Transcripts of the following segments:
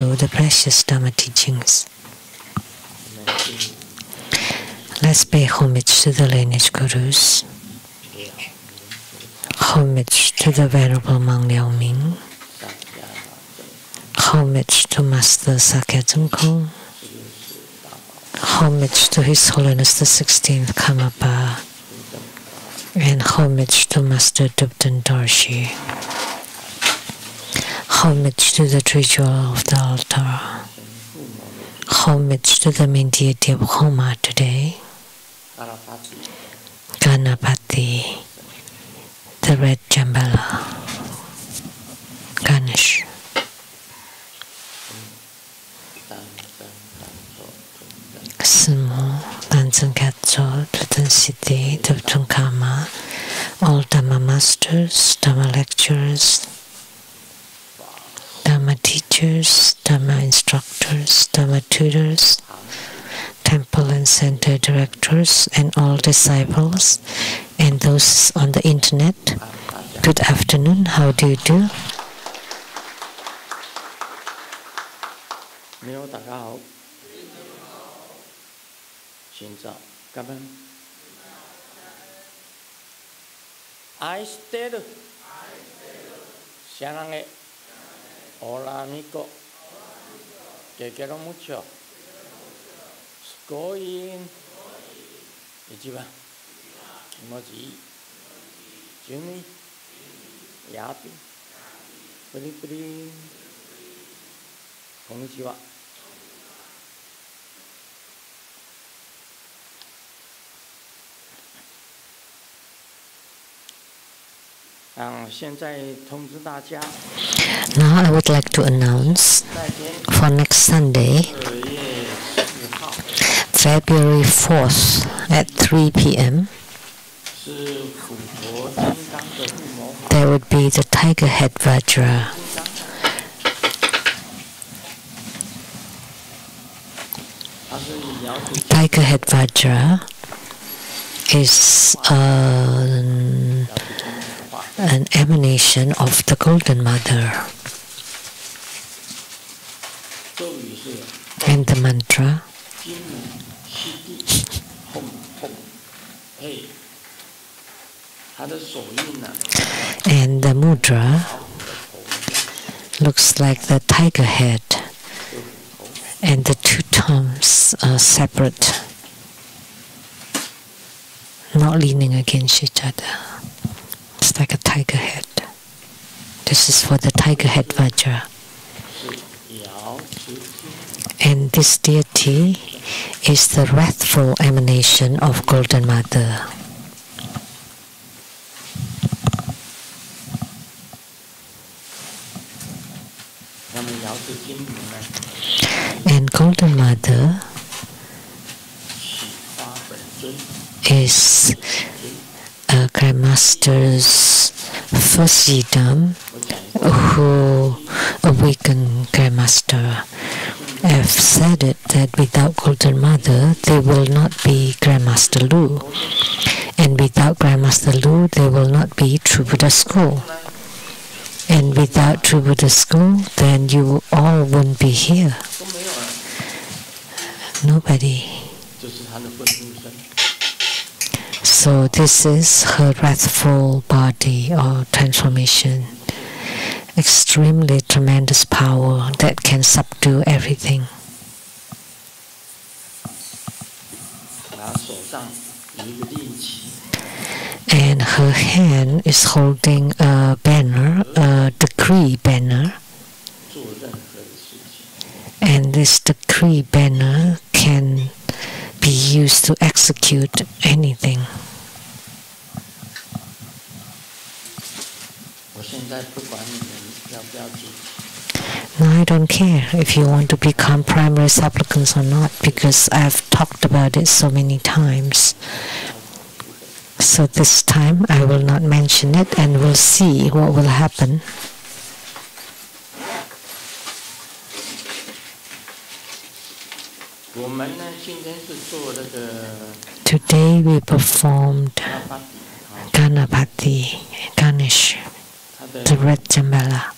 the precious Dhamma teachings. Let's pay homage to the lineage gurus, homage to the Venerable Monk Liao Ming, homage to Master Sakya Dzongkong, homage to His Holiness the 16th Karmapa, and homage to Master Dubden Dorshi. Homage to the tree jewel of the altar. Homage to the main deity of Homa today, Ganapati, the red Jambala, Ganesh. Sumo, Danzan Katso, Tutan Siddhi, Tuptun Kama, all Dhamma masters, Dhamma lecturers, Dhamma teachers, Dhamma instructors, Dhamma tutors, temple and center directors, and all disciples, and those on the internet. Good afternoon, how do you do? Hola amigo, te quiero mucho. Scoin, Ichiban, Moji, Jimmy, Yapi, Puri, Konnichiwa. Now I would like to announce for next Sunday, February 4th at 3 p.m. there would be the Tiger Head Vajra. Tiger Head Vajra is an emanation of the Golden Mother. And the mantra, and the mudra looks like the tiger head, and the two thumbs are separate, not leaning against each other. It's like a tiger head. This is for the Tiger Head Vajra. And this deity is the wrathful emanation of Golden Mother. And Golden Mother is Grand Master's first yidam who awakened Grand Master. I have said it that without Golden Mother there will not be Grand Master Lu, and without Grand Master Lu there will not be True Buddha School, and without True Buddha School then you all wouldn't be here. Nobody. So this is her wrathful body or transformation. Extremely tremendous power that can subdue everything. And her hand is holding a banner, a decree banner. And this decree banner can be used to execute anything. Now I don't care if you want to become primary supplicants or not, because I've talked about it so many times. So this time I will not mention it, and we'll see what will happen. Today we performed Ganapati, Ganesh, the red Jambala.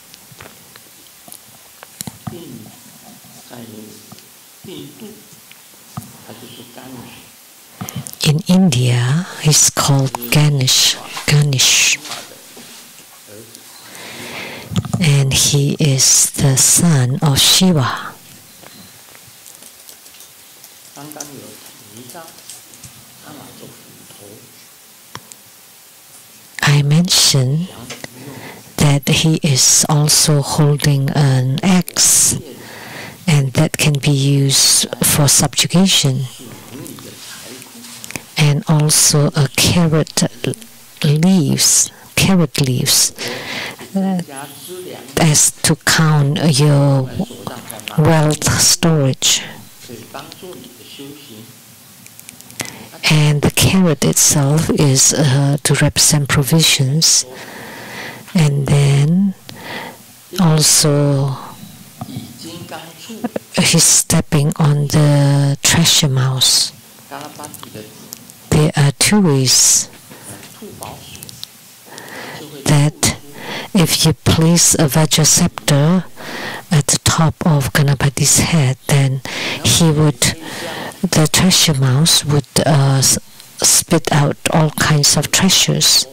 In India, he's called Ganesh, and he is the son of Shiva. I mentioned that he is also holding an axe, and that can be used for subjugation, and also a carrot leaves as to count your wealth storage. And the carrot itself is to represent provisions. And then also he's stepping on the treasure mouse. There are two ways that if you place a Vajra scepter at the top of Ganapati's head, then the treasure mouse would spit out all kinds of treasures.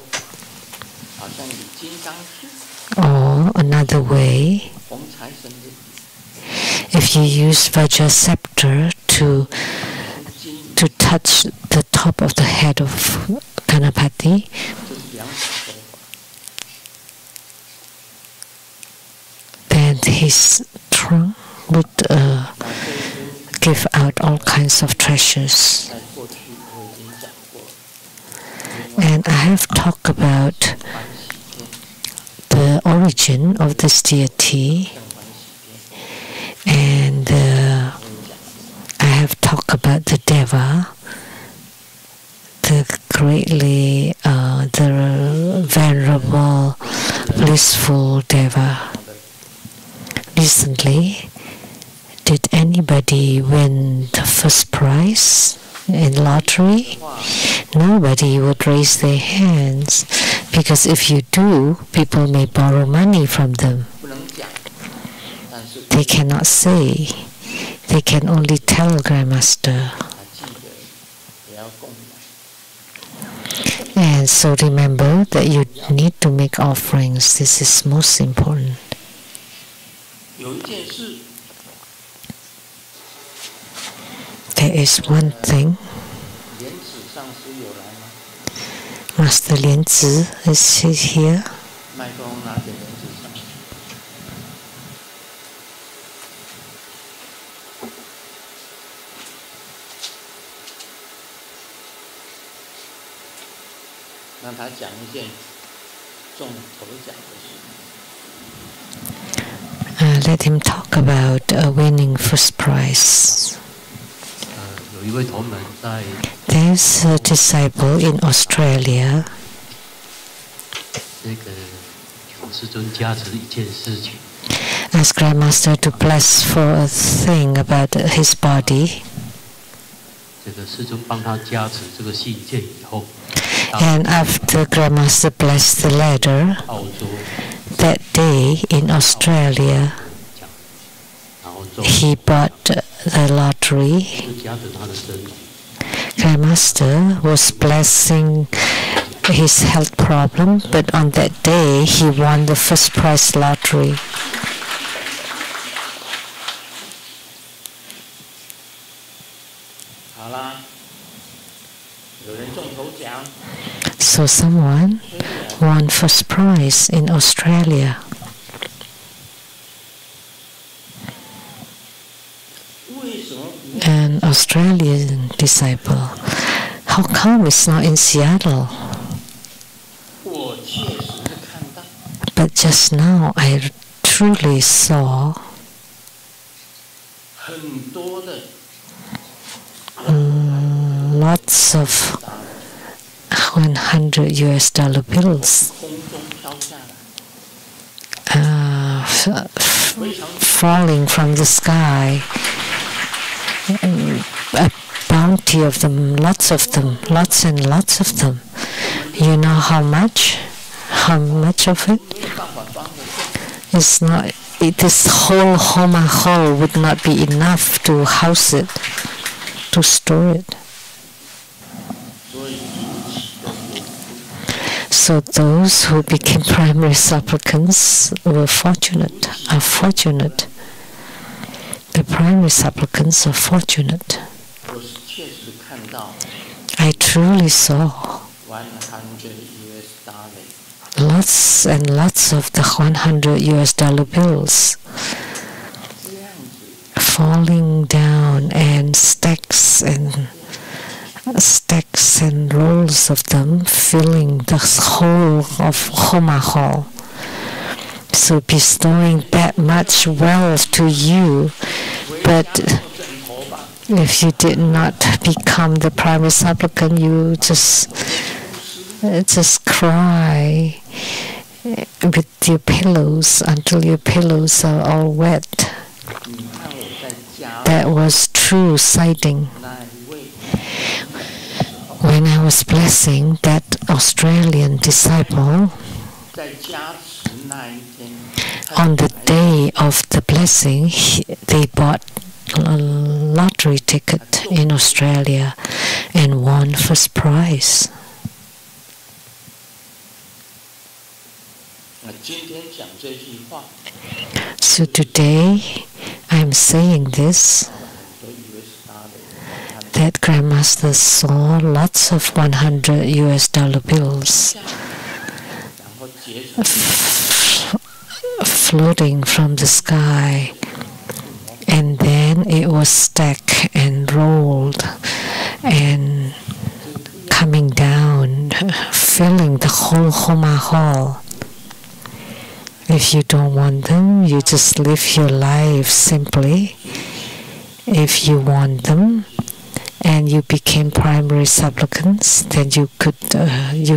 Or another way, if you use Vajra scepter to touch the top of the head of Ganapati, then his trunk would give out all kinds of treasures. And I have talked about the origin of this deity, and I have talked about the Deva, the greatly, the venerable, blissful Deva. Recently, did anybody win the first prize in lottery? Nobody would raise their hands, because if you do, people may borrow money from them. They cannot say. They can only tell Grandmaster. And so remember that you need to make offerings. This is most important. There is one thing. Master Lianzi is here. Let him talk about winning first prize. There's a disciple in Australia. Asked Grandmaster to bless for a thing about his body. And after Grandmaster blessed the ladder, that day in Australia, he bought the lottery. Grandmaster was blessing his health problem, but on that day he won the first prize lottery. So someone won first prize in Australia. An Australian disciple. How come it's not in Seattle? But just now I truly saw lots of $100 bills falling from the sky. A bounty of them, lots and lots of them. You know how much? How much of it? It's not this whole Homa hall would not be enough to house it, to store it. So those who became primary supplicants are fortunate. The primary supplicants are fortunate. I truly saw lots and lots of the $100 bills falling down, and stacks and rolls of them filling the whole of Homa hall. So bestowing that much wealth to you, but if you did not become the primary supplicant, you just cry with your pillows until your pillows are all wet. That was true sighting. When I was blessing that Australian disciple, on the day of the blessing, they bought a lottery ticket in Australia and won first prize. So today I'm saying this, that Grandmaster saw lots of $100 bills floating from the sky, and then it was stacked and rolled and coming down, filling the whole Homa hall. If you don't want them, you just live your life simply. If you want them and you became primary supplicants, then you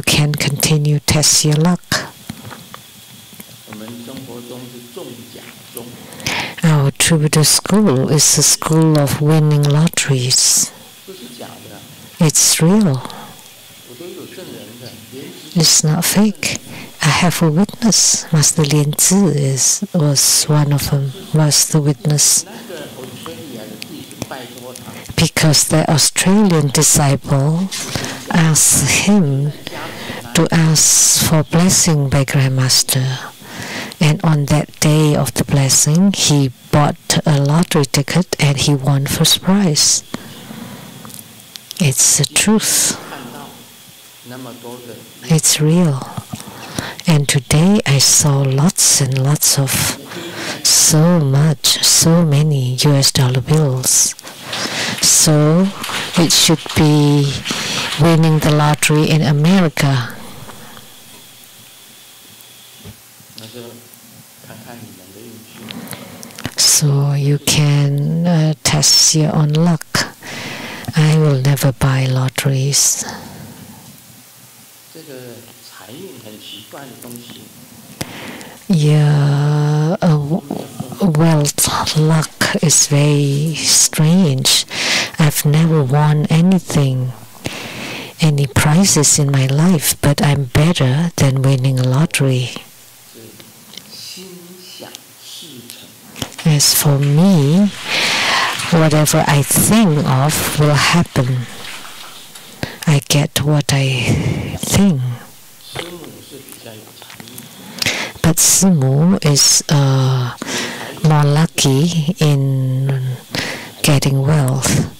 can continue test your luck. Our Troubadour school is a school of winning lotteries. It's real. It's not fake. I have a witness. Master Lien Zi was one of them, was the witness. Because the Australian disciple asked him to ask for blessing by Grandmaster. And on that day of the blessing, he bought a lottery ticket and he won first prize. It's the truth. It's real. And today I saw lots and lots of so many $100 bills. So it should be winning the lottery in America. So you can test your own luck. I will never buy lotteries. Yeah, wealth, luck is very strange. I've never won anything, any prizes in my life, but I'm better than winning a lottery. As for me, whatever I think of will happen. I get what I think. But Simu is more lucky in getting wealth.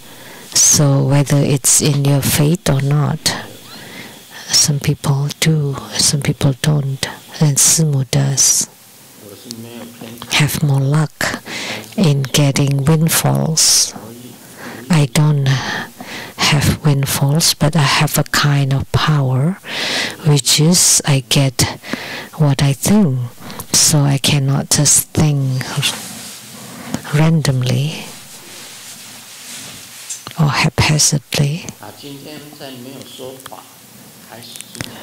So whether it's in your fate or not, some people do, some people don't, and Simu does have more luck in getting windfalls. I don't have windfalls, but I have a kind of power, which is I get what I think. So I cannot just think randomly or haphazardly.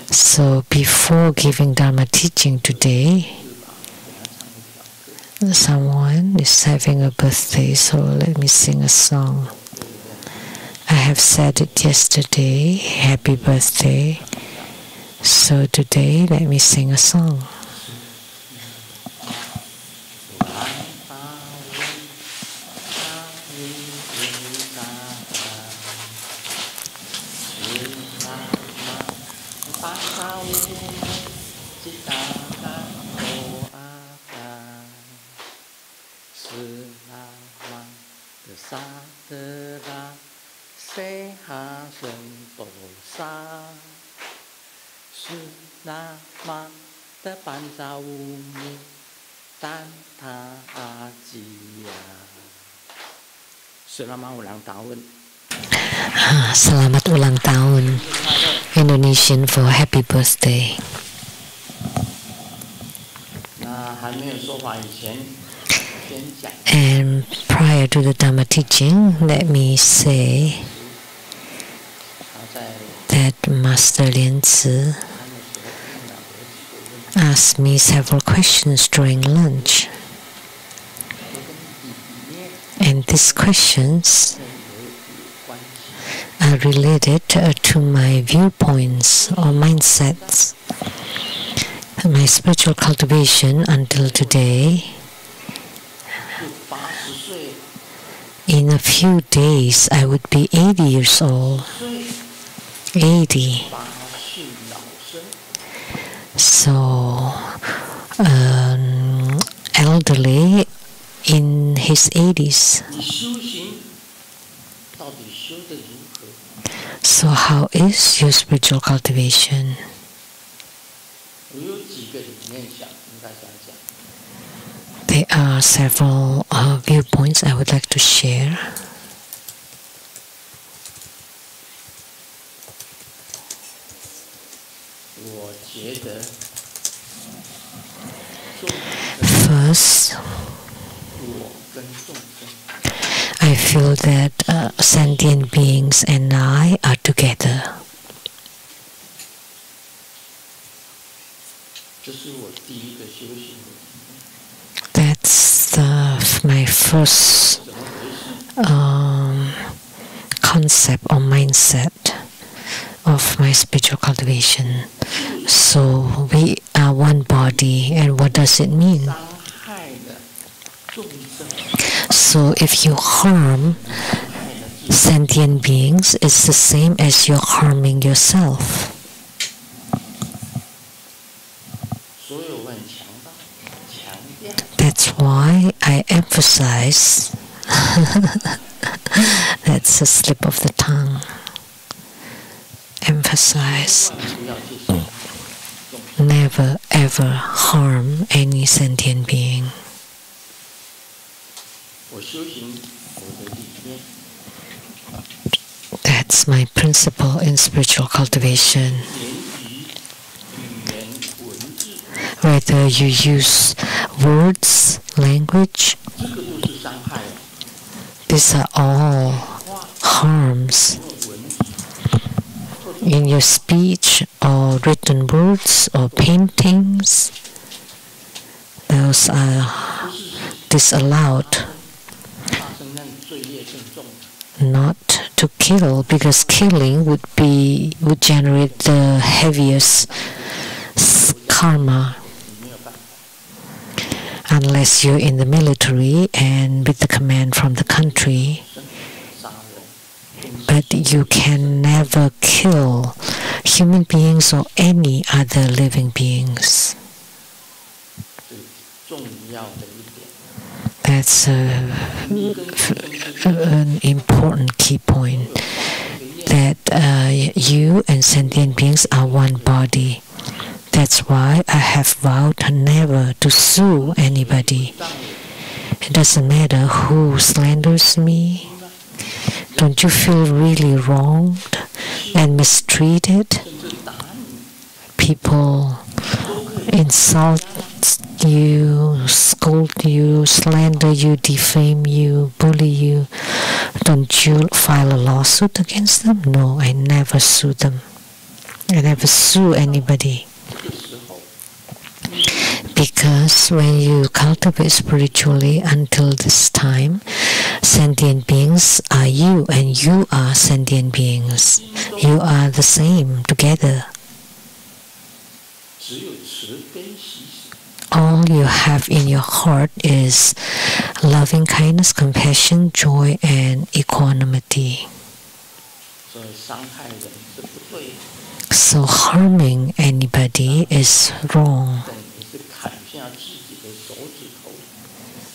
So before giving Dharma teaching today, someone is having a birthday, so let me sing a song. I have said it yesterday, happy birthday. So today, let me sing a song. Selamat ulang tahun, Indonesian for happy birthday. And prior to the Dhamma teaching, let me say that Master Lian Zi asked me several questions during lunch. And these questions are related to my viewpoints or mindsets. My spiritual cultivation until today. In a few days, I would be 80 years old. 80. So, elderly in his 80s. So how is your spiritual cultivation? There are several viewpoints I would like to share. First, I feel that sentient beings and I are together. That's my first concept or mindset of my spiritual cultivation. So we are one body, and what does it mean? So if you harm sentient beings, it's the same as you're harming yourself. That's why I emphasize, that's a slip of the tongue, emphasize, never ever harm any sentient being. That's my principle in spiritual cultivation. Whether you use words, language, these are all harms in your speech or written words or paintings. Those are disallowed. Not to kill, because killing would generate the heaviest karma. Unless you're in the military and with the command from the country. But you can never kill human beings or any other living beings. That's an important key point, that you and sentient beings are one body. That's why I have vowed never to sue anybody. It doesn't matter who slanders me. Don't you feel really wronged and mistreated? People insult you, scold you, slander you, defame you, bully you. Don't you file a lawsuit against them? No, I never sue them. I never sue anybody. Because when you cultivate spiritually until this time, sentient beings are you and you are sentient beings. You are the same together. All you have in your heart is loving kindness, compassion, joy, and equanimity. So harming anybody is wrong.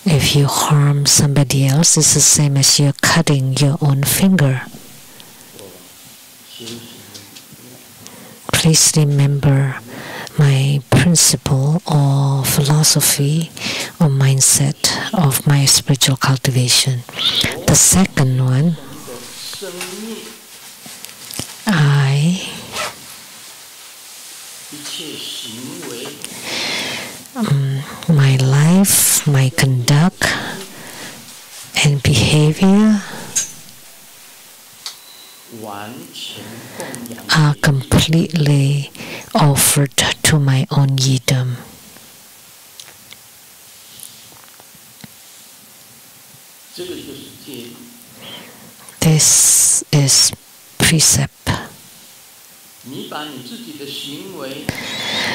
If you harm somebody else, it's the same as you're cutting your own finger. Please remember my principle or philosophy or mindset of my spiritual cultivation. The second one, my life, my conduct and behavior are completely offered to my own yidam. This is precept.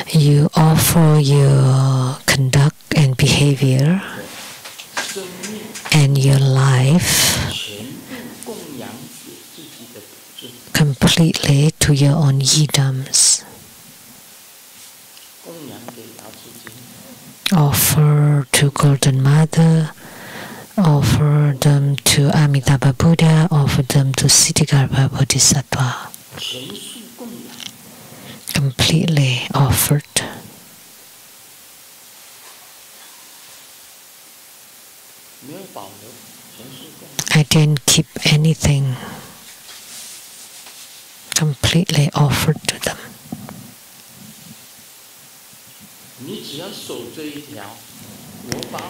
You offer your conduct and behavior and your life completely to your own yidams. Offer to Golden Mother, offer them to Amitabha Buddha, offer them to Siddhigarbha Bodhisattva. Completely offered. I didn't keep anything. Completely offered to them.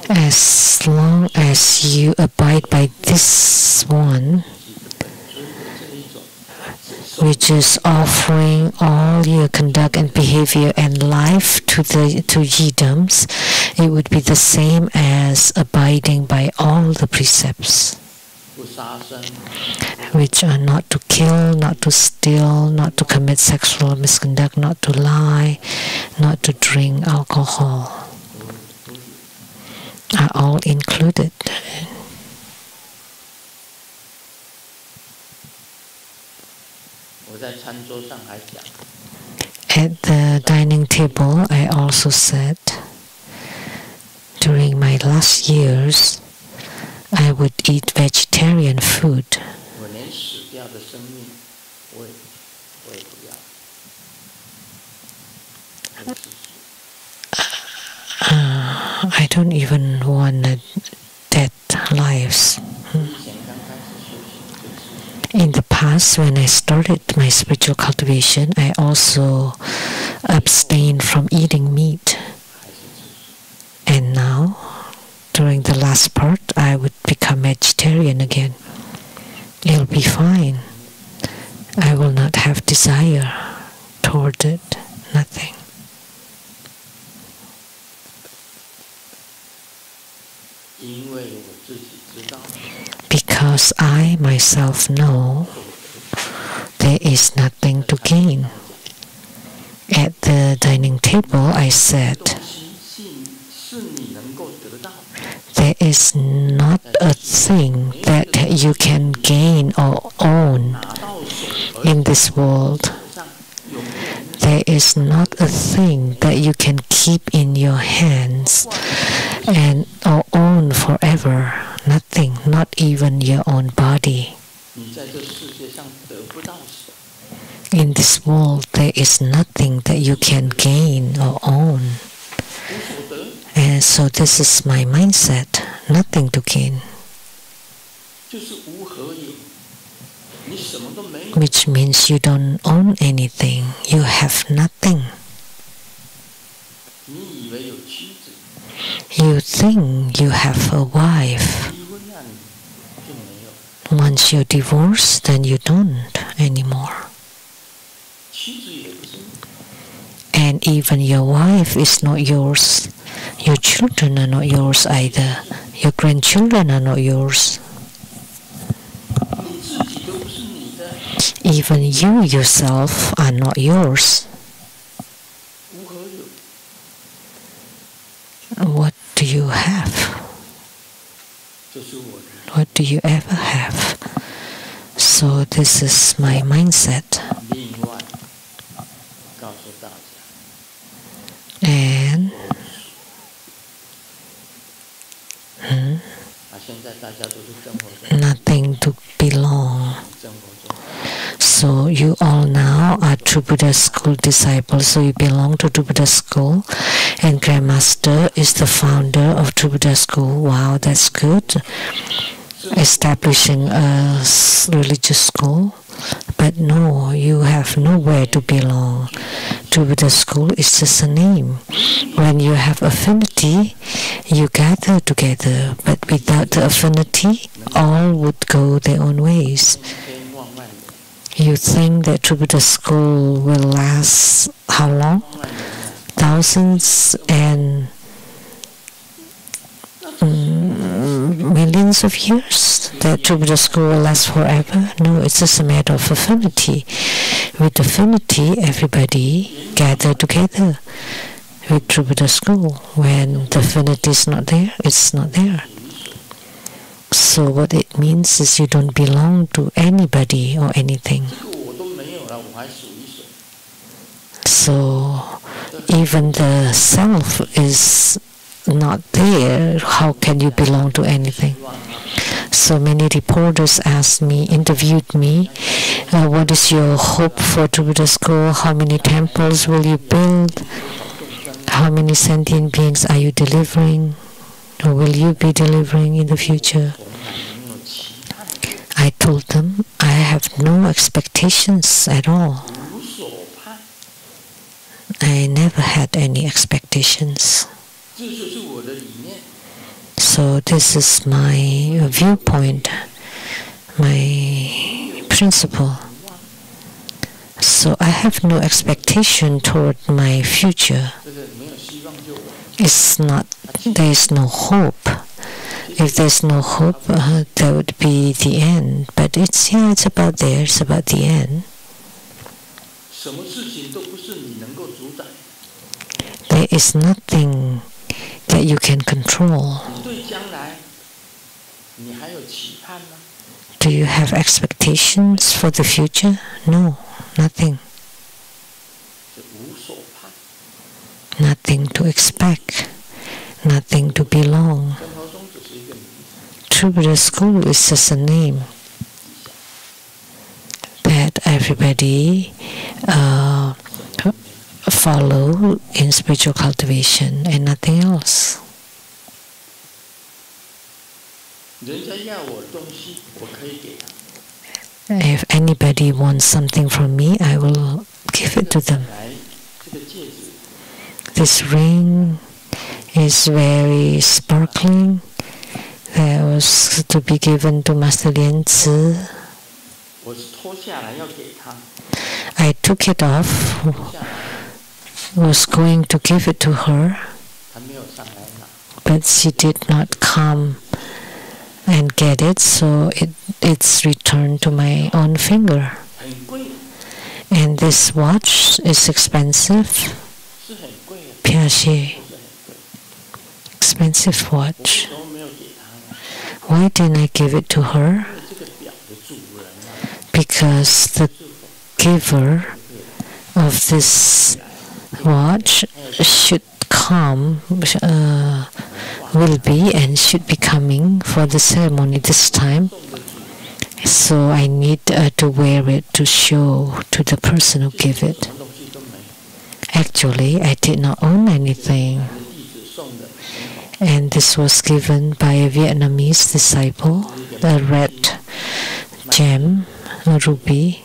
As long as you abide by this one, which is offering all your conduct and behavior and life to yidams, it would be the same as abiding by all the precepts, which are not to kill, not to steal, not to commit sexual misconduct, not to lie, not to drink alcohol, are all included. At the dining table, I also said, during my last years, I would eat vegetarian food. I don't even want dead lives. In the past, when I started my spiritual cultivation, I also abstained from eating meat. And now, during the last part, I would become vegetarian again. It'll be fine. I will not have desire toward it, nothing. Because I myself know there is nothing to gain. At the dining table, I said, there is not a thing that you can gain or own in this world. There is not a thing that you can keep in your hands and or own forever. Nothing, not even your own body. In this world, there is nothing that you can gain or own. And so this is my mindset, nothing to gain. Which means you don't own anything, you have nothing. You think you have a wife. Once you're divorced, then you don't anymore. And even your wife is not yours. Your children are not yours either. Your grandchildren are not yours. Even you yourself are not yours. What do you have? What do you ever have? So this is my mindset. And nothing to belong. So you all now are True Buddha School disciples, so you belong to True Buddha School, and Grandmaster is the founder of True Buddha School. Wow, that's good. Establishing a religious school. But no, you have nowhere to belong. True Buddha School is just a name. When you have affinity, you gather together, but without the affinity, all would go their own ways. You think that True Buddha School will last how long? Thousands and millions of years? That True Buddha School will last forever? No, it's just a matter of affinity. With affinity, everybody gather together with True Buddha School. When the affinity is not there, it's not there. So what it means is you don't belong to anybody or anything. So even the self is not there, how can you belong to anything? So many reporters asked me, interviewed me, what is your hope for True Buddha School? How many temples will you build? How many sentient beings are you delivering? Or will you be delivering in the future? I told them I have no expectations at all. I never had any expectations. So this is my viewpoint, my principle. So I have no expectation toward my future. It's not, there is no hope. If there's no hope, that would be the end. But it's about there, it's about the end. There is nothing that you can control. Do you have expectations for the future? No, nothing. Nothing to expect, nothing to belong. True Buddha School is just a name that everybody follow in spiritual cultivation and nothing else. If anybody wants something from me, I will give it to them. This ring is very sparkling. That was to be given to Master Lien Tzu. I took it off, was going to give it to her, but she did not come and get it, so it's returned to my own finger. And this watch is expensive. Piaget, expensive watch. Why didn't I give it to her? Because the giver of this watch should come, will be and should be coming for the ceremony this time. So I need to wear it to show to the person who gave it. Actually, I did not own anything. And this was given by a Vietnamese disciple, a red gem, a ruby.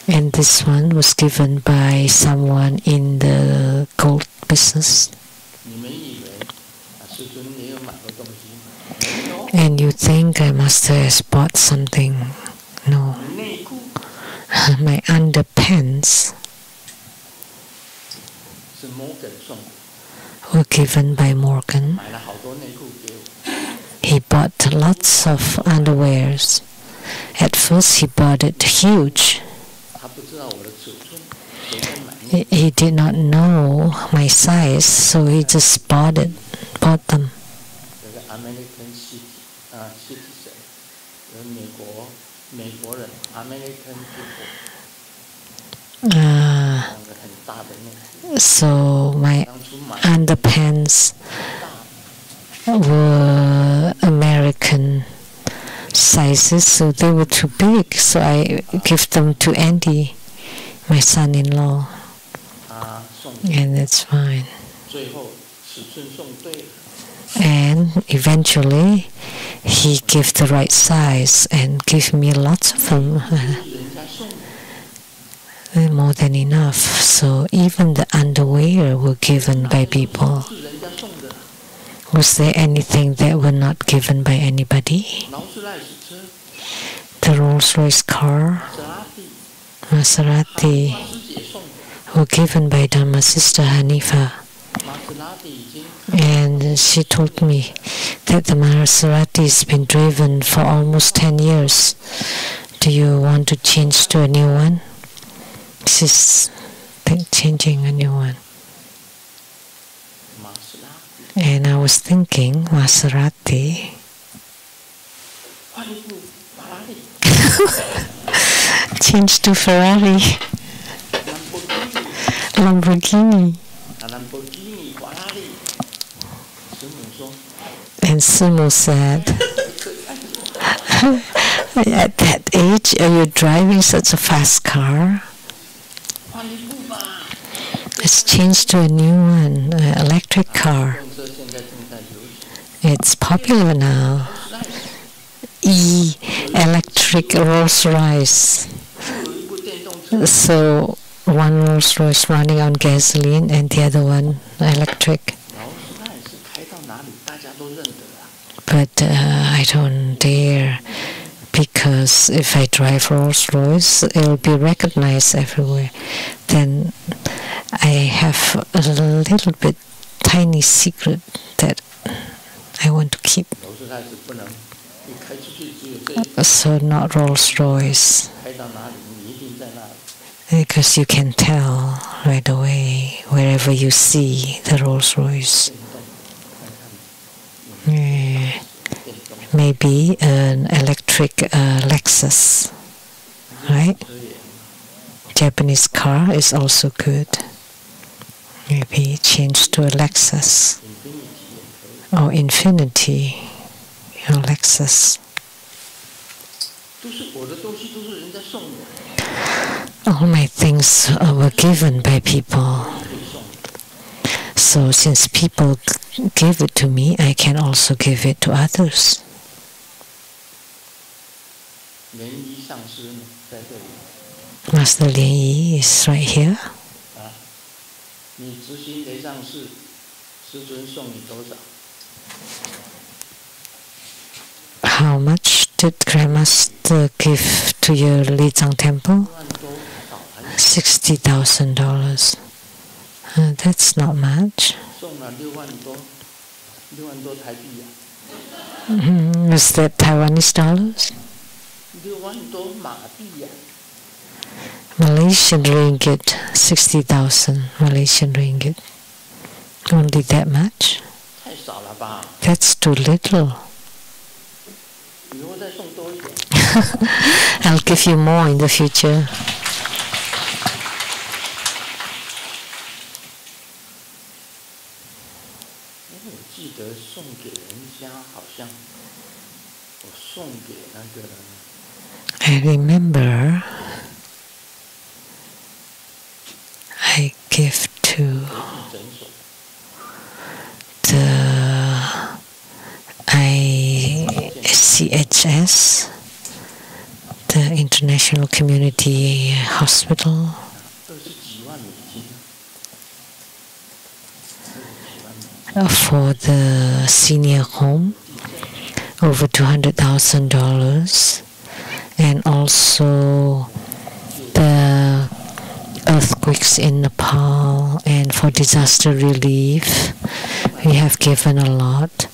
And this one was given by someone in the gold business. And you think I must have bought something. No. My underpants were given by Morgan. He bought lots of underwears. At first he bought it huge. He did not know my size, so he just bought them. So my underpants were sizes, so they were too big. So I give them to Andy, my son-in-law, and that's fine. And eventually, he gave the right size and gave me lots of them, more than enough. So even the underwear were given by people. Was there anything that were not given by anybody? The Rolls-Royce car, Maserati, were given by Dharma Sister Hanifa. And she told me that the Maserati has been driven for almost 10 years. Do you want to change to a new one? She's changing a new one. And I was thinking, Maserati. Change to Ferrari. Lamborghini. And Sumo said, at that age, are you driving such a fast car? Let's change to a new one, electric car. It's popular now. Electric Rolls-Royce. So one Rolls-Royce running on gasoline and the other one electric. But I don't dare, because if I drive Rolls-Royce, it will be recognized everywhere. Then I have a little bit tiny secret that I want to keep. So not Rolls-Royce, because you can tell right away wherever you see the Rolls-Royce. Maybe an electric Lexus, right? Japanese car is also good. Maybe change to a Lexus or Infinity or Lexus. All my things were given by people. So since people give it to me, I can also give it to others. Master Lien Yi is right here. How much did Grandmaster give to your Lizang temple? $60,000. That's not much. Was that Taiwanese dollars? Malaysian ringgit, 60,000 Malaysian ringgit. Only that much? That's too little. I'll give you more in the future. I remember I give to the ICHS, the International Community Hospital. For the senior home, over $200,000, and also the earthquakes in Nepal, and for disaster relief, we have given a lot.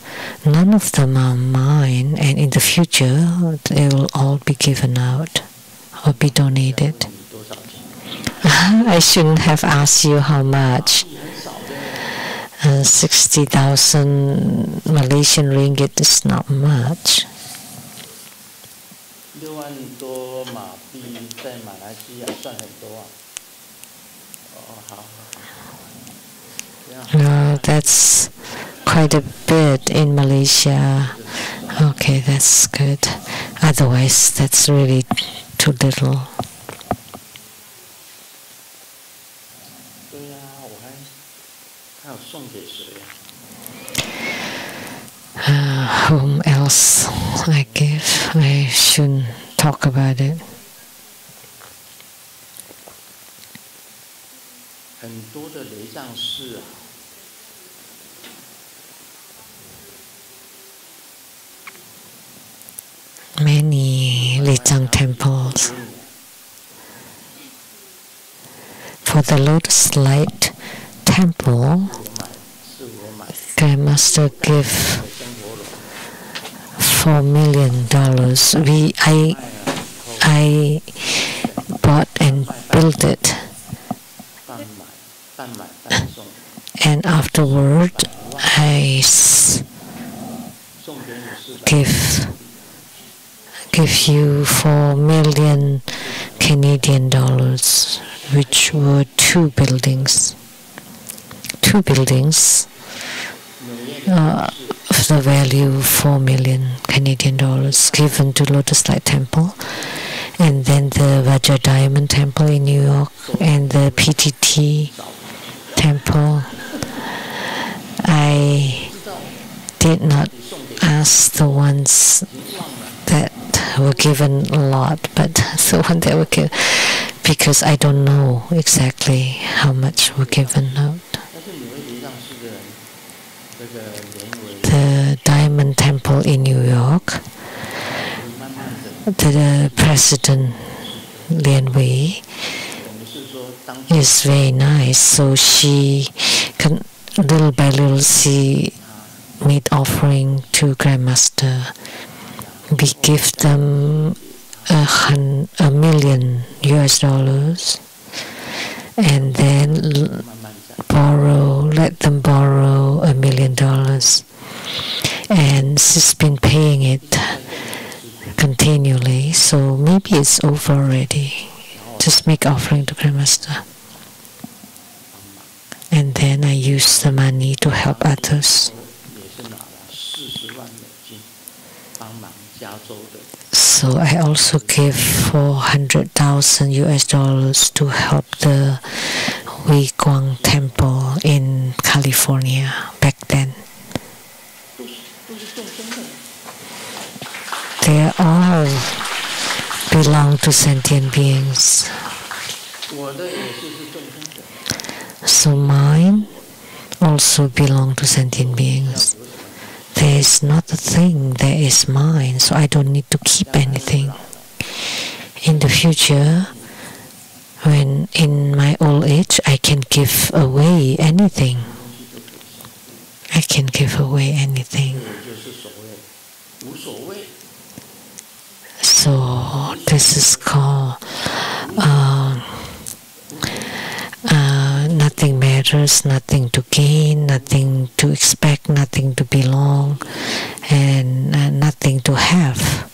None of them are mine, and in the future, they will all be given out or be donated. I shouldn't have asked you how much. 60,000 Malaysian ringgit is not much. No, that's quite a bit in Malaysia. Okay, that's good. Otherwise, that's really too little. Whom else I give? I shouldn't talk about it. Many Lijang temples. For the Lotus Light Temple, Grandmaster give $4 million. I bought and built it, and afterward I give you $4 million Canadian dollars, which were two buildings. Of the value $4 million Canadian dollars given to Lotus Light Temple, and then the Vajra Diamond Temple in New York, and the PTT Temple. I did not ask the ones that were given a lot, but the one that were given, because I don't know exactly how much were given out. The Diamond Temple in New York, the President Lian Wei is very nice, so she can, little by little, she made offering to Grandmaster. We give them $1 million, and then let them borrow $1 million, and she's been paying it continually, so maybe it's over already. Just make offering to Grandmaster, and then I use the money to help others. So I also give $400,000 to help the Wei Guang Temple in California back then. They all belong to sentient beings. So mine also belong to sentient beings. There is not a thing that is mine, so I don't need to keep anything. In the future, when in my old age, I can give away anything. I can give away anything. So this is called nothing matters, nothing to gain, nothing to expect, nothing to belong, and nothing to have.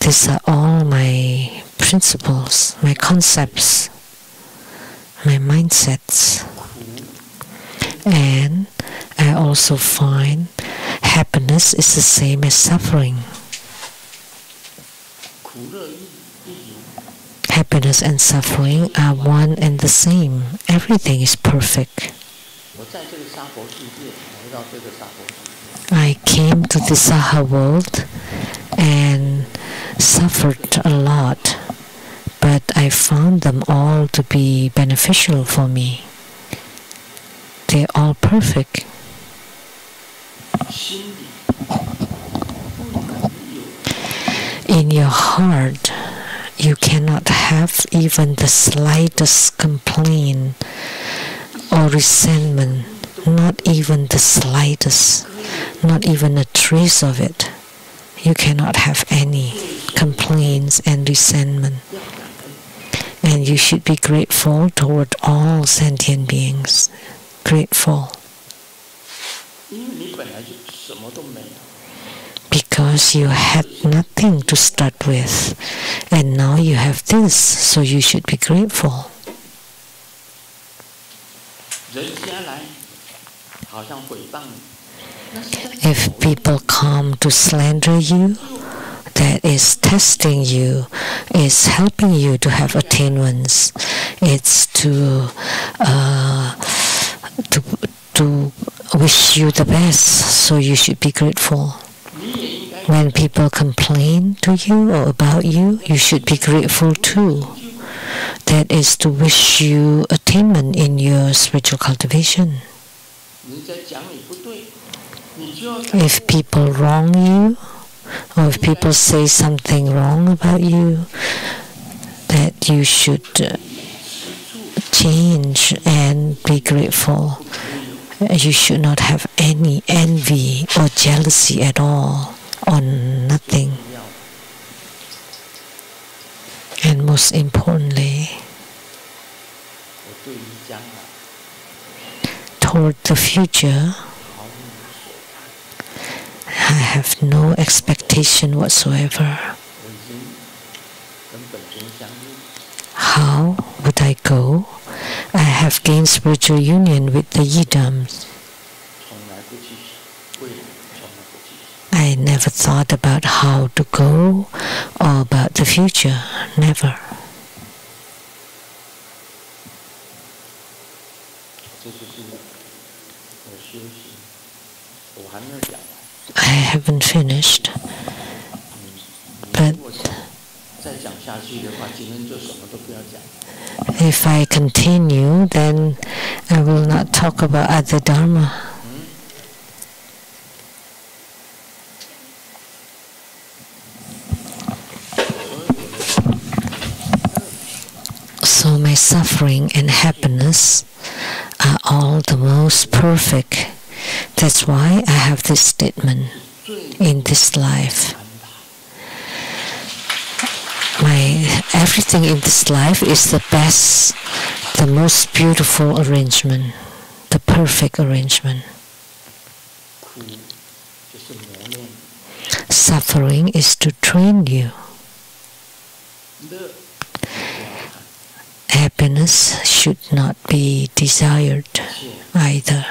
These are all my principles, my concepts, my mindsets. And I also find happiness is the same as suffering. Happiness and suffering are one and the same. Everything is perfect. I came to the Saha world and suffered a lot, but I found them all to be beneficial for me. They're all perfect. In your heart, you cannot have even the slightest complaint or resentment, not even the slightest, not even a trace of it. You cannot have any complaints and resentment. And you should be grateful toward all sentient beings. Grateful. Because you had nothing to start with, and now you have this, so you should be grateful. If people come to slander you, that is testing you, is helping you to have attainments. It's to wish you the best, so you should be grateful. When people complain to you or about you, you should be grateful too. That is to wish you attainment in your spiritual cultivation. If people wrong you, or if people say something wrong about you, that you should change and be grateful. You should not have any envy or jealousy at all on nothing. And most importantly, toward the future, I have no expectation whatsoever. How would I go? I have gained spiritual union with the Yidams. I never thought about how to go or about the future. Never. I haven't finished, but if I continue, then I will not talk about other Dharma. So my suffering and happiness are all the most perfect. That's why I have this statement in this life. Everything in this life is the best, the most beautiful arrangement, the perfect arrangement. Suffering is to train you. Happiness should not be desired either.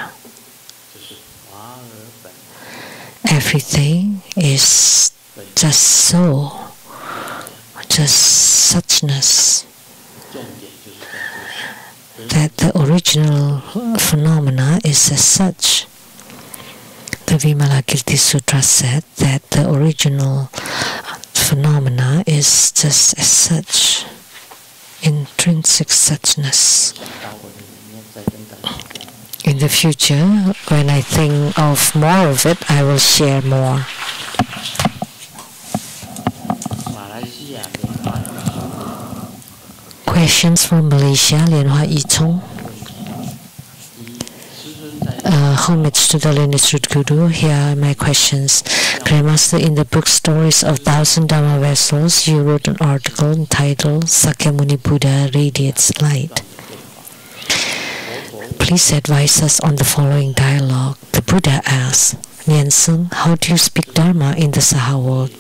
Everything is just so, just suchness, that the original phenomena is as such. The Vimalakirti Sutra said that the original phenomena is just as such, intrinsic suchness. In the future, when I think of more of it, I will share more. Questions from Malaysia, Liên Hoa Y Chung. Homage to the lineage Guru. Here are my questions. Grandmaster, in the book Stories of Thousand Dharma Vessels, you wrote an article entitled Sakyamuni Buddha Radiates Light. Please advise us on the following dialogue. The Buddha asked, Nyen Sung, how do you speak Dharma in the Saha world?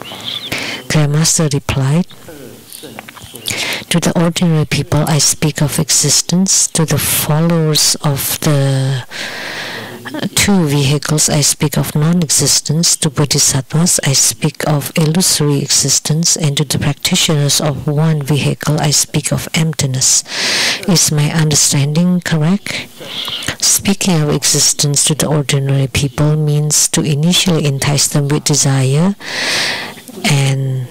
Grandmaster replied, to the ordinary people I speak of existence, to the followers of the two vehicles I speak of non-existence, to bodhisattvas I speak of illusory existence, and to the practitioners of one vehicle I speak of emptiness. Is my understanding correct? Speaking of existence to the ordinary people means to initially entice them with desire and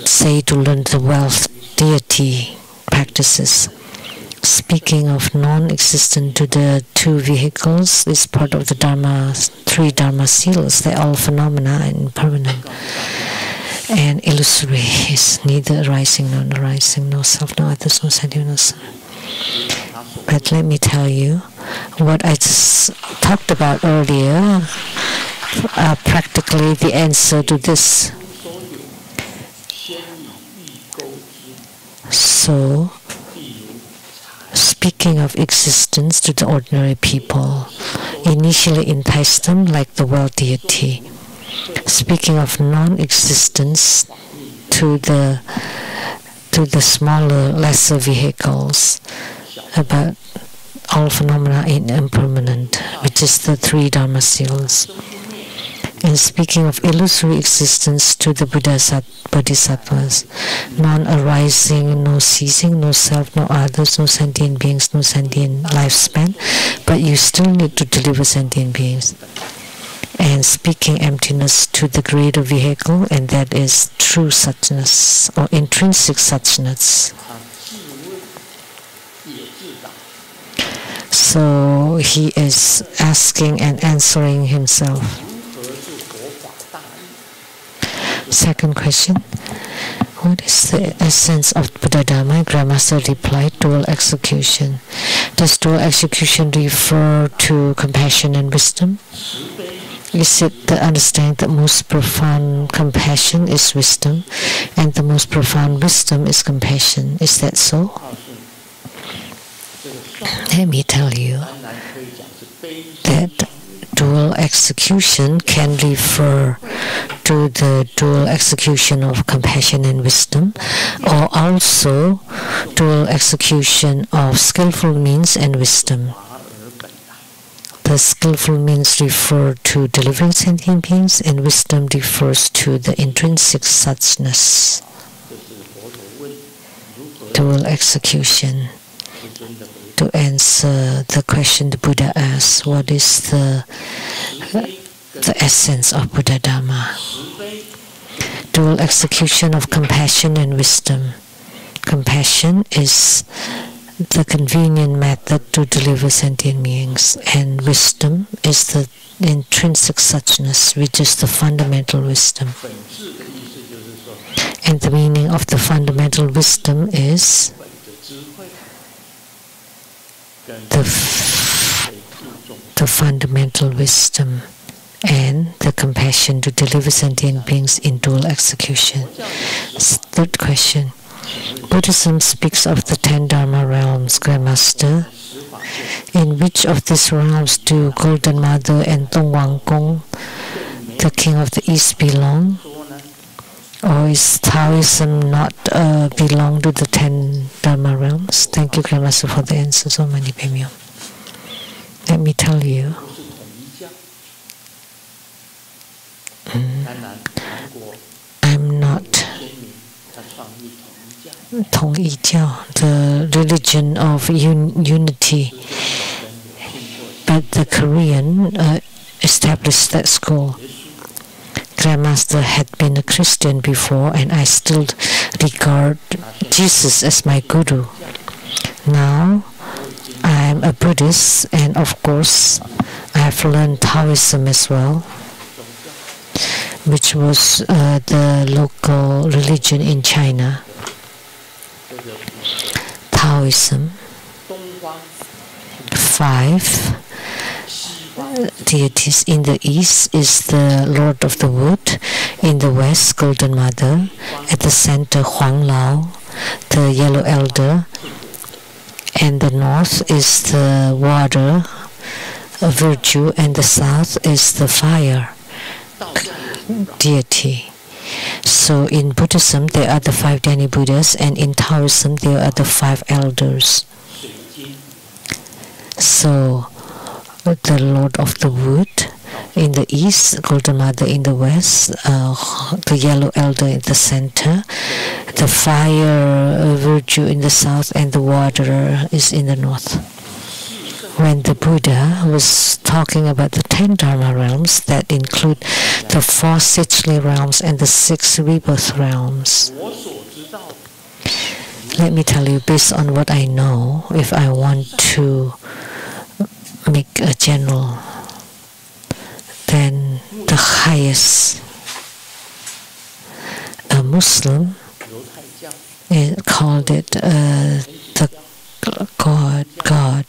say to learn the wealth deity practices. Speaking of non-existent to the two vehicles is part of the Dharma, three Dharma seals. They're all phenomena and impermanent. And illusory is neither arising nor arising, no self, no others, no sentient, no self. But let me tell you, what I just talked about earlier are practically the answer to this. So, speaking of existence to the ordinary people, initially entice them like the world deity. Speaking of non-existence to the smaller, lesser vehicles, about all phenomena in impermanent, which is the three Dharma seals. And speaking of illusory existence to the bodhisattvas, non-arising, no ceasing, no self, no others, no sentient beings, no sentient lifespan, but you still need to deliver sentient beings. And speaking emptiness to the greater vehicle, and that is true suchness or intrinsic suchness. So he is asking and answering himself. Second question. What is the essence of Buddha Dharma? Grandmaster replied, dual execution. Does dual execution refer to compassion and wisdom? Is it the understanding that most profound compassion is wisdom, and the most profound wisdom is compassion? Is that so? Let me tell you that dual execution can refer to the dual execution of compassion and wisdom, or also dual execution of skillful means and wisdom. The skillful means refer to delivering sentient beings, and wisdom refers to the intrinsic suchness. Dual execution. To answer the question the Buddha asked, what is the essence of Buddha Dharma? Dual execution of compassion and wisdom. Compassion is the convenient method to deliver sentient beings, and wisdom is the intrinsic suchness, which is the fundamental wisdom. And the meaning of the fundamental wisdom is the fundamental wisdom and the compassion to deliver sentient beings in dual execution. Third question. Buddhism speaks of the 10 Dharma realms, Grandmaster. In which of these realms do Golden Mother and Dongwang Gong, the king of the East, belong? Or is Taoism not belong to the 10 Dharma realms? Thank you, Grandmaster, for the answer. So many Pemyo. Let me tell you. I'm not Tong Yi Jiao, the religion of unity, but the Korean established that school. Grandmaster had been a Christian before, and I still regard Jesus as my guru. Now I'm a Buddhist, and of course I have learned Taoism as well, which was the local religion in China. Taoism, 5 deities. In the east is the Lord of the Wood, in the west Golden Mother, at the center Huang Lao, the Yellow Elder, and the north is the water, a virtue, and the south is the fire deity. So in Buddhism there are the 5 Dhyani Buddhas, and in Taoism there are the 5 elders. So the Lord of the Wood in the east, Golden Mother in the west, the Yellow Elder in the center, the fire virtue in the south, and the water is in the north. When the Buddha was talking about the 10 Dharma realms that include the 4 Sichli realms and the 6 rebirth realms, let me tell you, based on what I know, if I want to make a general, then the highest Muslim called it the God,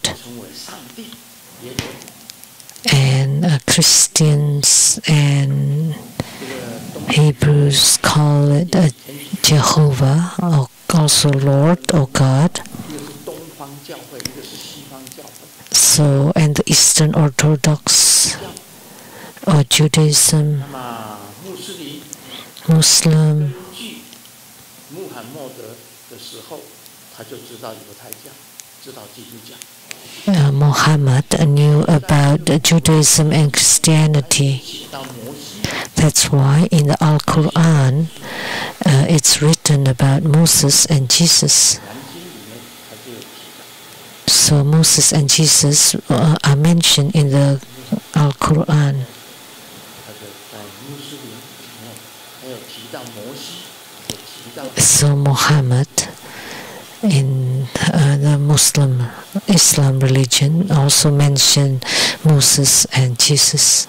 and Christians and Hebrews call it Jehovah, or also Lord or God. So, and the Eastern Orthodox or Judaism, Muslim. Muhammad knew about Judaism and Christianity. That's why in the Al-Quran it's written about Moses and Jesus. So Moses and Jesus are mentioned in the Al-Quran. So Muhammad in the Muslim Islam religion also mentioned Moses and Jesus.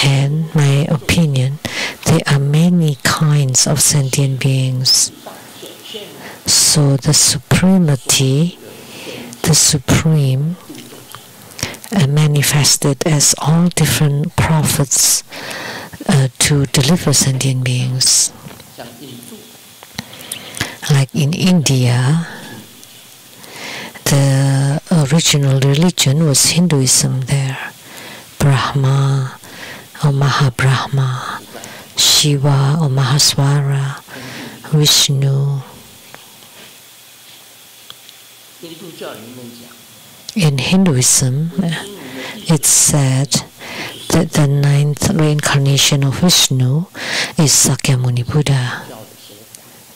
And my opinion, there are many kinds of sentient beings. So the supremacy, the supreme, manifested as all different prophets to deliver sentient beings. Like in India, the original religion was Hinduism there. Brahma or Mahabrahma, Shiva or Mahaswara, Vishnu. In Hinduism, it's said that the 9th reincarnation of Vishnu is Sakyamuni Buddha.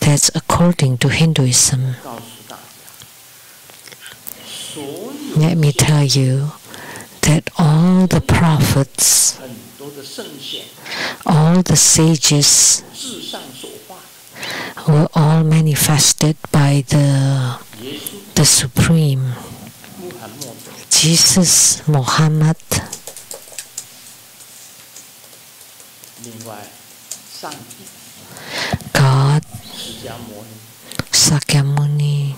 That's according to Hinduism. Let me tell you that all the prophets, all the sages were all manifested by the Supreme, Jesus, Muhammad, God, Sakyamuni.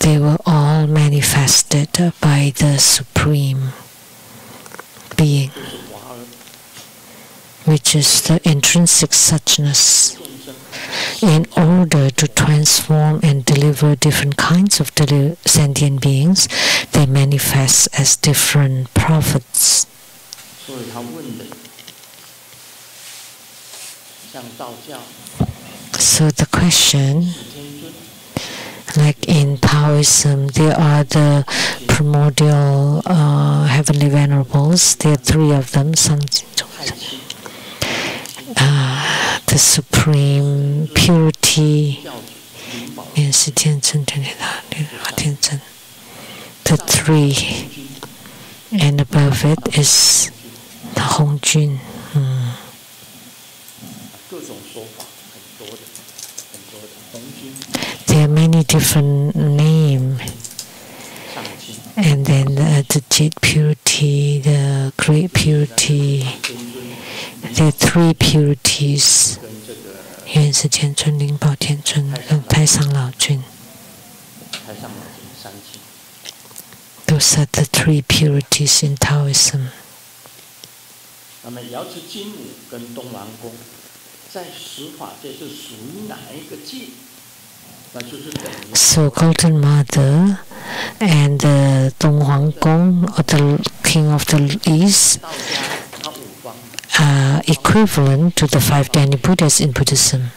They were all manifested by the Supreme Being, which is the intrinsic suchness. In order to transform and deliver different kinds of sentient beings, they manifest as different prophets. So the question, like in Taoism, there are the primordial heavenly venerables. There are 3 of them. The supreme purity, the 3, and above it is the Hongjun. There are many different names, and then the Jade purity, the Great purity. There are 3 purities. 元始天尊、灵宝天尊跟太上老君. Those are the 3 purities in Taoism. So Golden Mother and the Dong Huang Gong, or the King of the East, are equivalent to the 5 Dhyani Buddhas in Buddhism,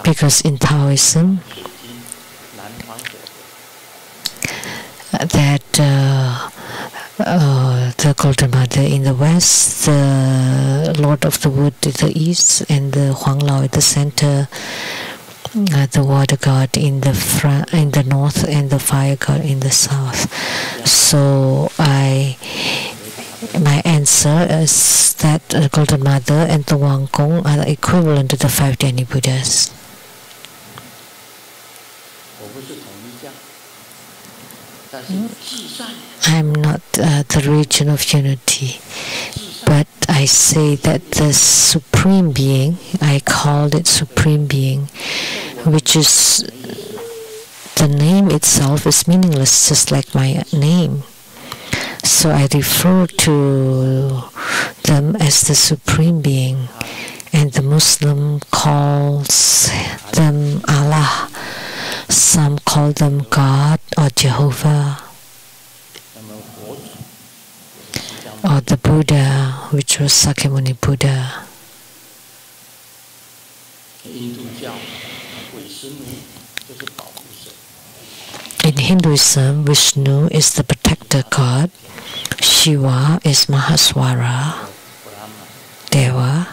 because in Taoism that the Golden Mother in the west, the Lord of the Wood in the east, and the Huang Lao at the center, the water god in the front, in the north, and the fire god in the south. So my answer is that the Golden Mother and the Huang Gong are equivalent to the 5 Dhyani Buddhas. I'm not the region of unity, but I say that the Supreme Being, I called it Supreme Being, which is, the name itself is meaningless, just like my name. So I refer to them as the Supreme Being, and the Muslim calls them Allah. Some call them God or Jehovah, or the Buddha, which was Sakyamuni Buddha. In Hinduism, Vishnu is the protector god, Shiva is Mahaswara, Deva,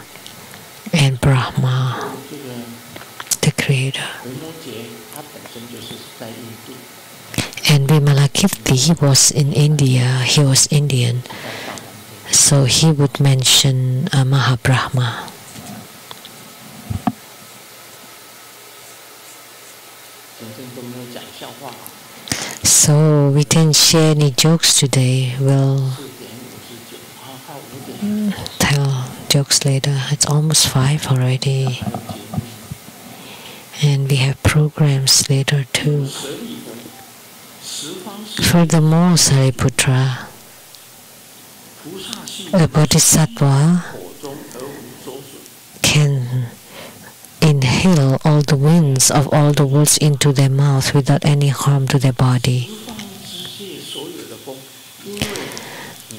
and Brahma, the creator. And Vimalakirti was in India, he was Indian, so he would mention Mahabrahma. So we didn't share any jokes today. We'll tell jokes later. It's almost 5 already. And we have programs later too. Furthermore, Sariputra, a bodhisattva can inhale all the winds of all the worlds into their mouth without any harm to their body.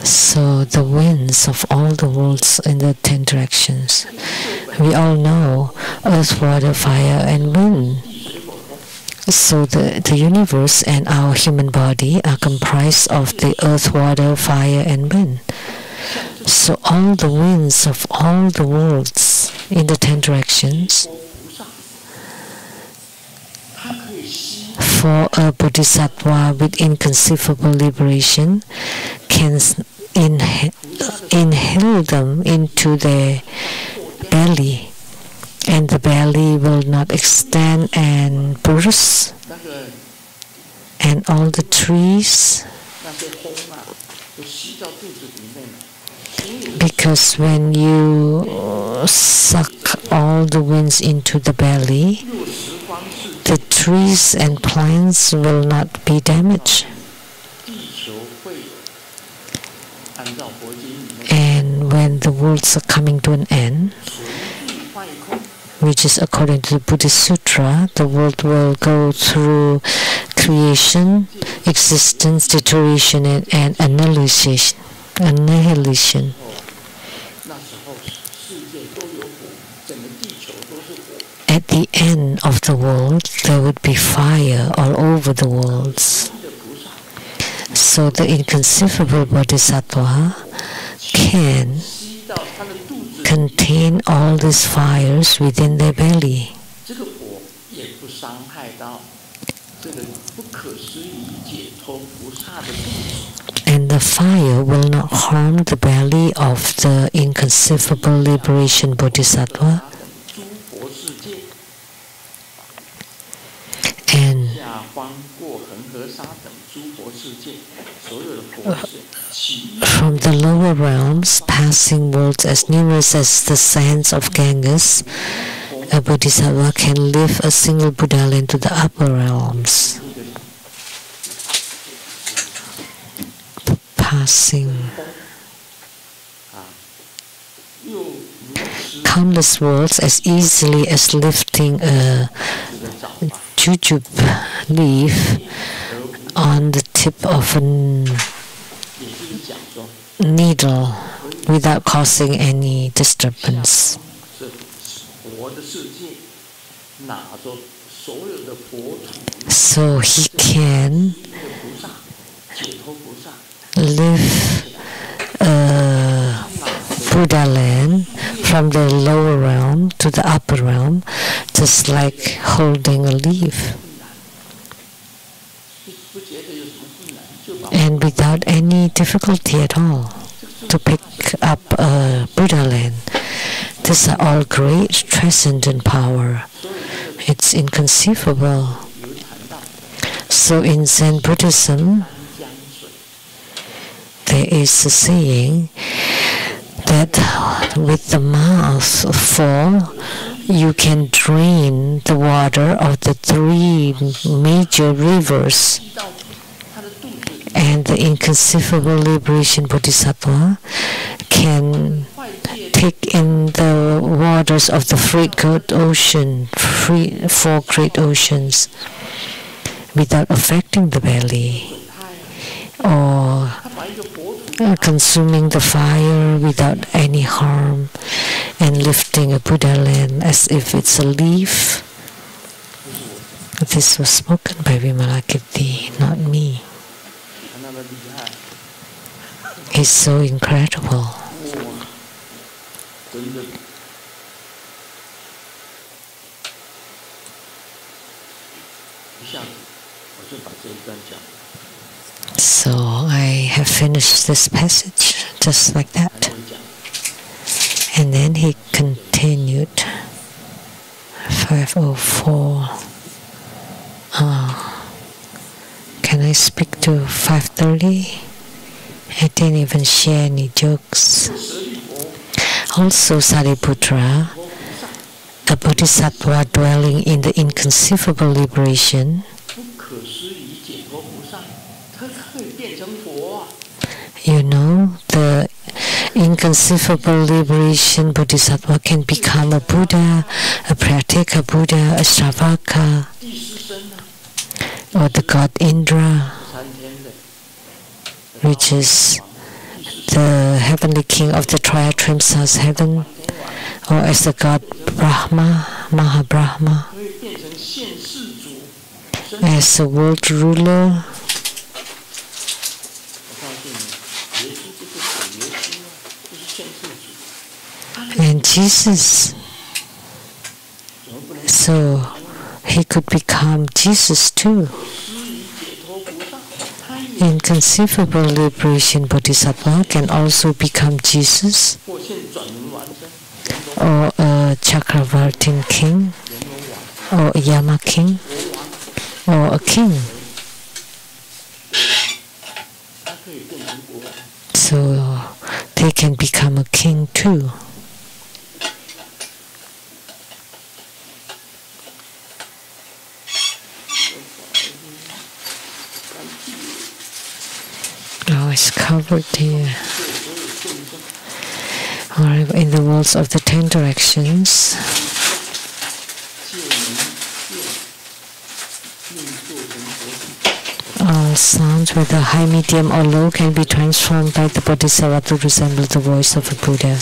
So the winds of all the worlds in the 10 directions, we all know earth, water, fire, and wind. So the universe and our human body are comprised of the earth, water, fire, and wind. So all the winds of all the worlds in the 10 directions, for a bodhisattva with inconceivable liberation, can inhale them into their belly, and the belly will not extend and burst, and all the trees, because when you suck all the winds into the belly, the trees and plants will not be damaged. And when the worlds are coming to an end, which is according to the Buddhist Sutra, the world will go through creation, existence, deterioration, and annihilation. At the end of the world, there would be fire all over the worlds. So the inconceivable bodhisattva can contain all these fires within their belly. And the fire will not harm the belly of the inconceivable liberation bodhisattva. And from the lower realms, passing worlds as numerous as the sands of Ganges, a bodhisattva can lift a single Buddha land to the upper realms. Passing countless worlds as easily as lifting a jujube leaf on the tip of a needle without causing any disturbance. So he can lift a Buddha land from the lower realm to the upper realm, just like holding a leaf, and without any difficulty at all to pick up a Buddha land. These are all great transcendent power. It's inconceivable. So in Zen Buddhism, there is a saying that with the mouth full, you can drain the water of the 3 major rivers. And the inconceivable liberation bodhisattva can take in the waters of the 4 great oceans without affecting the belly, or consuming the fire without any harm, and lifting a Buddha land as if it's a leaf. This was spoken by Vimalakirti, not me. It's so incredible. So I have finished this passage just like that. And then he continued. 504. Can I speak to 530? I didn't even share any jokes. Also, Sariputra, a bodhisattva dwelling in the inconceivable liberation, you know, the inconceivable liberation bodhisattva can become a Buddha, a Pratyeka Buddha, a Shravaka, or the god Indra, which is the heavenly king of the Triatrimsa's heaven, or as the god Brahma, Mahabrahma, as a world ruler. And Jesus, so he could become Jesus too. Inconceivable liberation bodhisattva can also become Jesus, or a Chakravartin king, or a Yama king, or a king. So they can become a king too. Oh, it's covered here. Or in the worlds of the 10 directions. All sounds, whether high, medium, or low, can be transformed by the Bodhisattva to resemble the voice of a Buddha.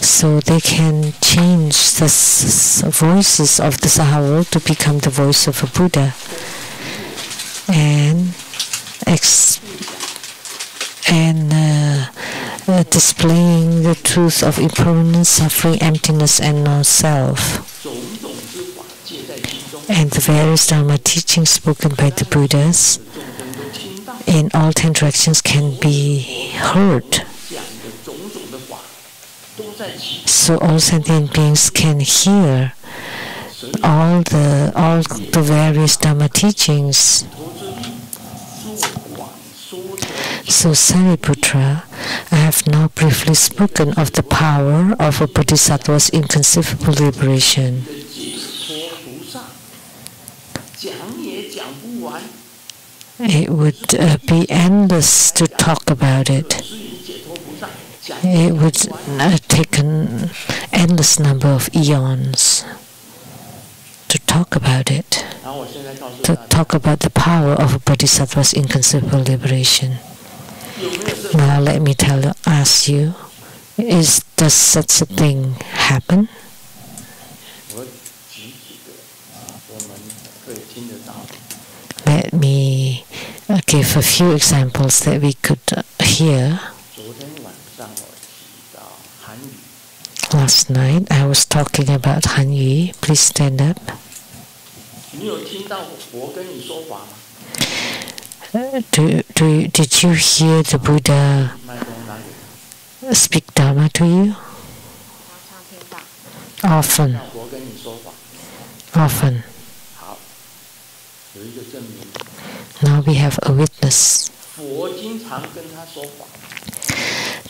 So they can change the voices of the Saha world to become the voice of a Buddha. And displaying the truth of impermanence, suffering, emptiness, and no-self. And the various Dharma teachings spoken by the Buddhas in all 10 directions can be heard. So all sentient beings can hear all the various Dharma teachings. So Sariputra, I have now briefly spoken of the power of a bodhisattva's inconceivable liberation. It would be endless to talk about it. It would take an endless number of eons to talk about it, to talk about the power of a bodhisattva's inconceivable liberation. Now let me ask you, does such a thing happen? Let me give a few examples that we could hear. Last night I was talking about Hanyu. Please stand up. Did you hear the Buddha speak Dharma to you? Often. Often. Now we have a witness.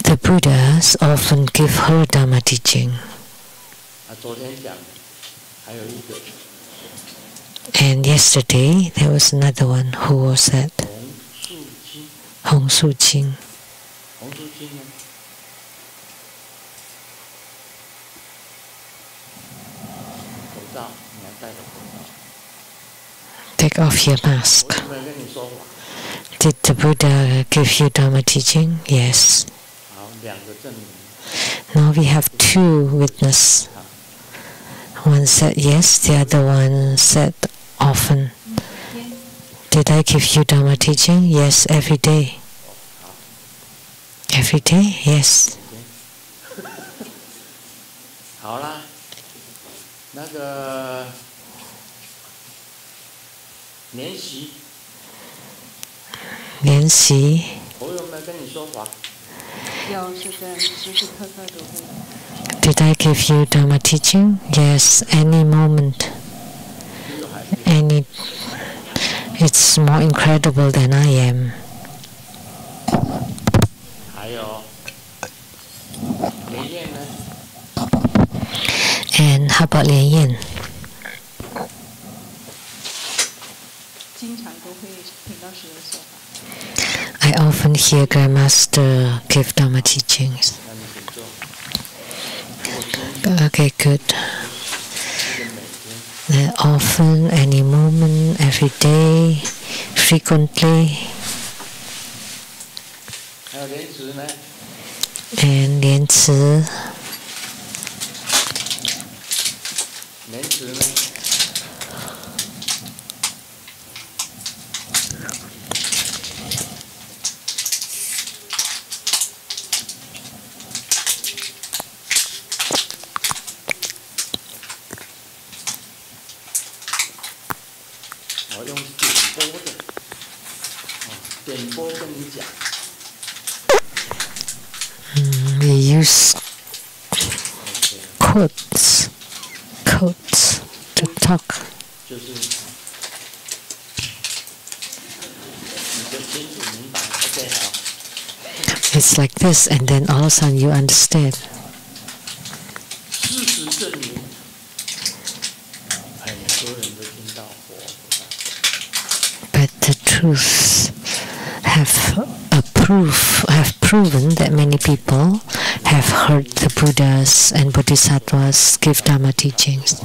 The Buddhas often give her Dharma teaching. And yesterday there was another one. Who was that? Hong Su Ching. Take off your mask. Did the Buddha give you Dharma teaching? Yes. Now we have two witnesses. One said yes, the other one said often. Did I give you Dharma teaching? Yes, every day. Every day? Yes. 好啦，那个练习，练习。我有没有跟你说法？有，是的，时时刻刻都会。Did I give you Dharma teaching? Yes, any moment. Any. It's more incredible than I am. 还有连燕呢？ And how about Lian Yin? 经常都会听到师父说法。I often hear Grandmaster give Dharma teachings. 那你请坐。 Okay, good. Often, any moment, every day, frequently. 还有莲池呢？ And 莲池. 莲池呢？ 我用点播的，点播跟你讲。We use quotes to talk. 就是你就清楚明白 ，OK 好。 It's like this, and then all of a sudden you understand. 事实证明，很多人都听到佛菩萨。 But the truth have proven that many people have heard the Buddhas and Bodhisattvas give Dharma teachings.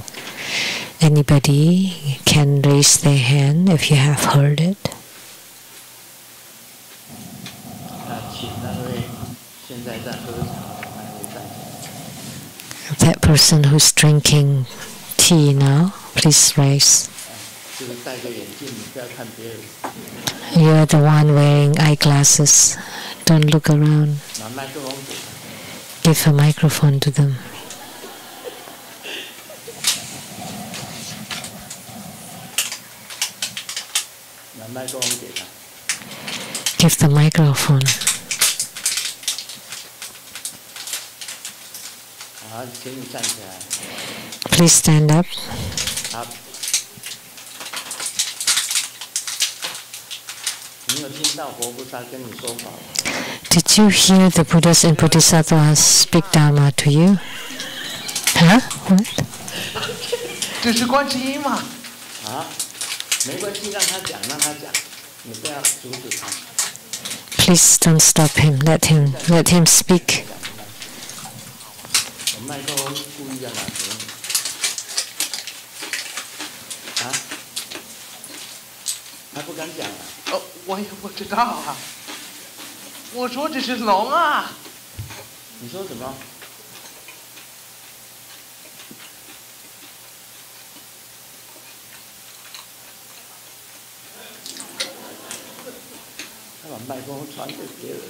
Anybody can raise their hand if you have heard it. 那请那位现在在喝茶的那位站起来。 That person who's drinking tea now, please raise. 就是戴个眼镜，你不要看别人。 You're the one wearing eyeglasses. Don't look around. 拿麦克风给他。 Give a microphone to them. 拿麦克风给他。 Give the microphone. 好，请你站起来。 Please stand up. 好。你有听到佛菩萨跟你说法？ Did you hear the Buddhas and Bodhisattvas speak Dharma to you? Huh? What? 这是观世音嘛？啊，没关系，让他讲，让他讲，你不要阻止他。 Please don't stop him. Let him speak. 我麦克风故意要拿给你。啊？还不敢讲啊？ 哦，我也不知道啊。我说这是龙啊。你说什么？他把麦克风传给别人。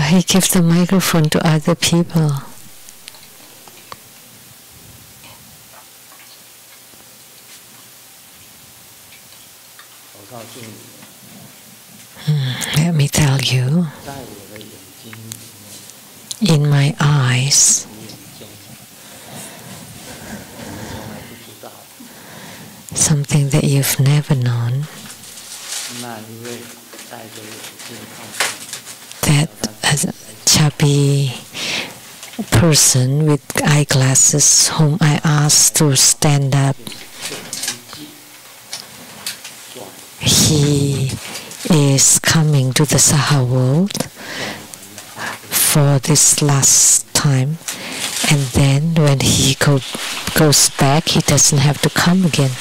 He gives the microphone to other people. 我告诉你， Let me tell you, 在我的眼睛里面， in my eyes, 你眼中，你们从来不知道， something that you've never known, 那一位戴着眼镜看看。 that a chubby person with eyeglasses whom I asked to stand up, he is coming to the Saha world for this last time, and then when he goes back, he doesn't have to come again.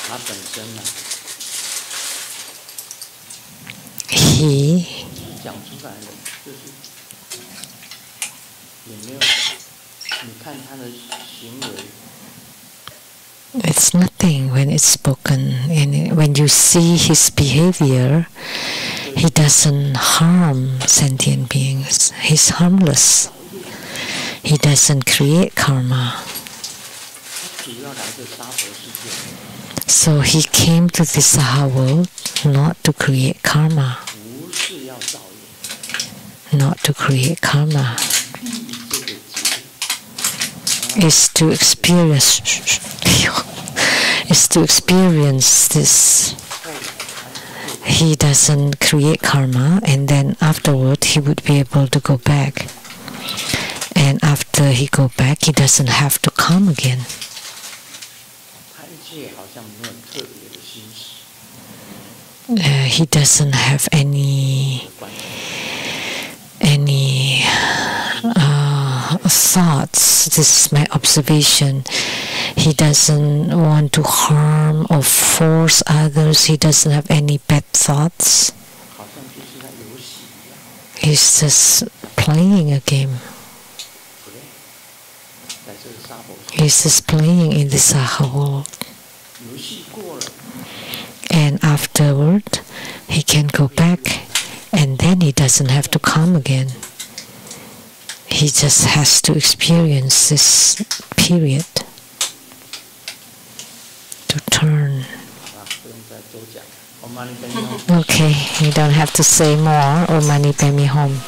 他本身呢， He 已经讲出来了，就是也没有，你看他的行为。 It's nothing when it's spoken, and when you see his behavior, he doesn't harm sentient beings. He's harmless. He doesn't create karma. So he came to this Saha world not to create karma. Not to create karma. Is to experience this. He doesn't create karma, and then afterward he would be able to go back. And after he go back, he doesn't have to come again. He doesn't have any thoughts. This is my observation. He doesn't want to harm or force others. He doesn't have any bad thoughts. He's just playing a game. He's just playing in the Saha world. And afterward, he can go back, and then he doesn't have to come again. He just has to experience this period to turn. Okay, you don't have to say more. Om Mani Padme Hum.